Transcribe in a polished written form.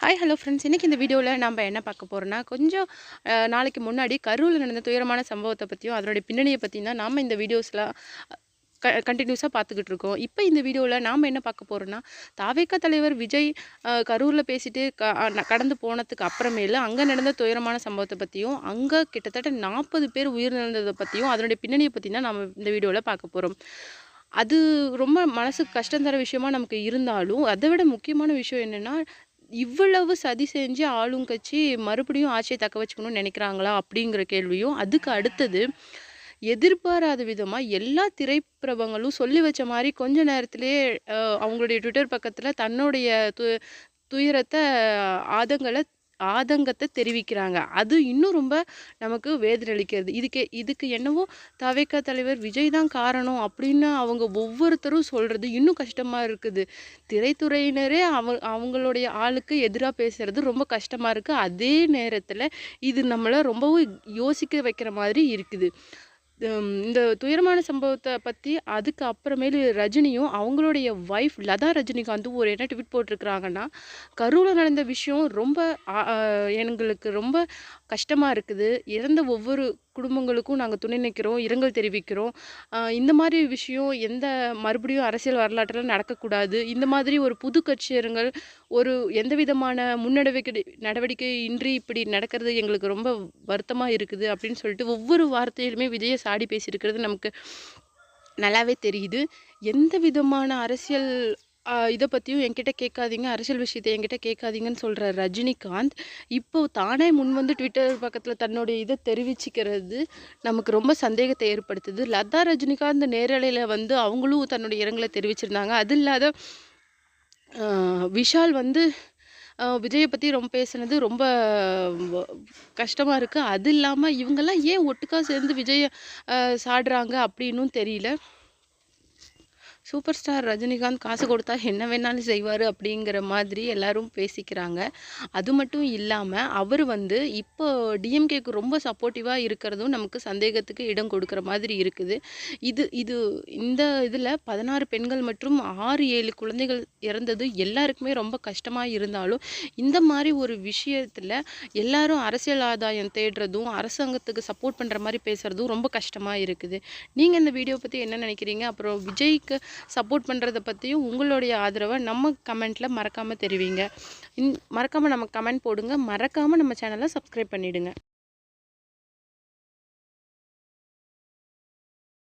Hi hello friends. இன்றைக்கி இந்த வீடியோவில் நம்ம என்ன பார்க்க போகிறோன்னா, கொஞ்சம் நாளைக்கு முன்னாடி கரூரில் நடந்த துயரமான சம்பவத்தை பற்றியும் அதனுடைய பின்னணியை பற்றியும் தான் நாம் இந்த வீடியோஸில் கண்டினியூஸாக பார்த்துக்கிட்டு இருக்கோம். இப்போ இந்த வீடியோவில் நாம் என்ன பார்க்க போகிறோன்னா, தாவேகா தலைவர் விஜய் கரூரில் பேசிட்டு கடந்து போனதுக்கு அப்புறமேலு அங்கே நடந்த துயரமான சம்பவத்தை பற்றியும், அங்கே கிட்டத்தட்ட 40 பேர் உயிரிழந்ததை பற்றியும் அதனுடைய பின்னணியை பற்றி தான் நம்ம இந்த வீடியோவில் பார்க்க போகிறோம். அது ரொம்ப மனசுக்கு கஷ்டம் தர விஷயமா நமக்கு இருந்தாலும், அதை விட முக்கியமான விஷயம் என்னென்னா, இவ்வளவு சதி செஞ்சு ஆளுங்கட்சி மறுபடியும் ஆட்சியை தக்க வச்சுக்கணும்னு நினைக்கிறாங்களா அப்படிங்கிற கேள்வியும், அதுக்கு அடுத்தது எதிர்பாராத விதமா எல்லா திரைப்பிரபங்களும் சொல்லி வச்ச மாரி கொஞ்ச நேரத்திலேயே அவங்களுடைய ட்விட்டர் பக்கத்துல தன்னுடைய துயரத்த ஆதங்கத்தை தெரிவிக்கிறாங்க. அது இன்னும் ரொம்ப நமக்கு வேதனை அளிக்கிறது. இதுக்கு என்னவோ தவேகா தலைவர் விஜய் தான் காரணம் அப்படின்னு அவங்க ஒவ்வொருத்தரும் சொல்றது இன்னும் கஷ்டமா இருக்குது. திரைத்துறையினரே அவங்களுடைய ஆளுக்கு எதிரா பேசுறது ரொம்ப கஷ்டமா இருக்கு. அதே நேரத்துல இது நம்மள ரொம்பவும் யோசிக்க வைக்கிற மாதிரி இருக்குது. இந்த துயரமான சம்பவத்தை பற்றி அதுக்கு அப்புறமேலு ரஜினியும் அவங்களுடைய ஒய்ஃப் லதா ரஜினிகாந்தும் ஒரு என்ன ட்வீட் போட்டிருக்கிறாங்கன்னா, கரூரில் நடந்த விஷயம் ரொம்ப எங்களுக்கு ரொம்ப கஷ்டமாக இருக்குது. இறந்த ஒவ்வொரு குடும்பங்களுக்கும் நாங்கள் துணை நிற்கிறோம், இரங்கல் தெரிவிக்கிறோம். இந்த மாதிரி விஷயம் மறுபடியும் அரசியல் வரலாற்றில் நடக்கக்கூடாது. இந்த மாதிரி ஒரு புது கட்சியருங்கள் ஒரு எந்த விதமான நடவடிக்கை இன்றி இப்படி நடக்கிறது எங்களுக்கு ரொம்ப வருத்தமாக இருக்குது அப்படின்னு சொல்லிட்டு ஒவ்வொரு வார்த்தையிலுமே விஜயை சாடி பேசியிருக்கிறது நமக்கு நல்லாவே தெரியுது. எந்த விதமான அரசியல் இதை பற்றியும் என்கிட்ட கேட்காதீங்க, அரசியல் விஷயத்தை என்கிட்ட கேட்காதீங்கன்னு சொல்கிற ரஜினிகாந்த் இப்போ தானே முன் வந்து ட்விட்டர் பக்கத்தில் தன்னுடைய இதை தெரிவிச்சுக்கிறது நமக்கு ரொம்ப சந்தேகத்தை ஏற்படுத்துது. லதா ரஜினிகாந்த் நேரலையில் வந்து அவங்களும் தன்னுடைய இரங்கலை தெரிவிச்சிருந்தாங்க. அது இல்லாத விஷால் வந்து விஜயை பற்றி ரொம்ப பேசுனது ரொம்ப கஷ்டமாக இருக்குது. அது இல்லாமல் இவங்கெல்லாம் ஏன் ஒட்டுக்கா சேர்ந்து விஜயை சாடுறாங்க அப்படின்னும் தெரியல. சூப்பர் ஸ்டார் ரஜினிகாந்த் காசு கொடுத்தா என்ன வேணாலும் செய்வார் அப்படிங்கிற மாதிரி எல்லாரும் பேசிக்கிறாங்க. அது மட்டும் இல்லாமல் அவர் வந்து இப்போ டிஎம்கேக்கு ரொம்ப சப்போர்ட்டிவாக இருக்கிறதும் நமக்கு சந்தேகத்துக்கு இடம் கொடுக்குற மாதிரி இருக்குது. இந்த இதில் 16 பெண்கள் மற்றும் 6-7 குழந்தைகள் இறந்தது எல்லாருக்குமே ரொம்ப கஷ்டமாக இருந்தாலும், இந்த மாதிரி ஒரு விஷயத்தில் எல்லாரும் அரசியல் ஆதாயம் தேடுறதும் அரசாங்கத்துக்கு சப்போர்ட் பண்ணுற மாதிரி பேசுகிறதும் ரொம்ப கஷ்டமாக இருக்குது. நீங்கள் இந்த வீடியோ பற்றி என்ன நினைக்கிறீங்க? அப்புறம் விஜய்க்கு சப்போர்ட் பண்ணுறதை பற்றியும் உங்களுடைய ஆதரவை நம்ம கமெண்ட்டில் மறக்காமல் தெரிவிங்க. மறக்காமல் நம்ம கமெண்ட் போடுங்க. மறக்காமல் நம்ம சேனலை சப்ஸ்கிரைப் பண்ணிவிடுங்க.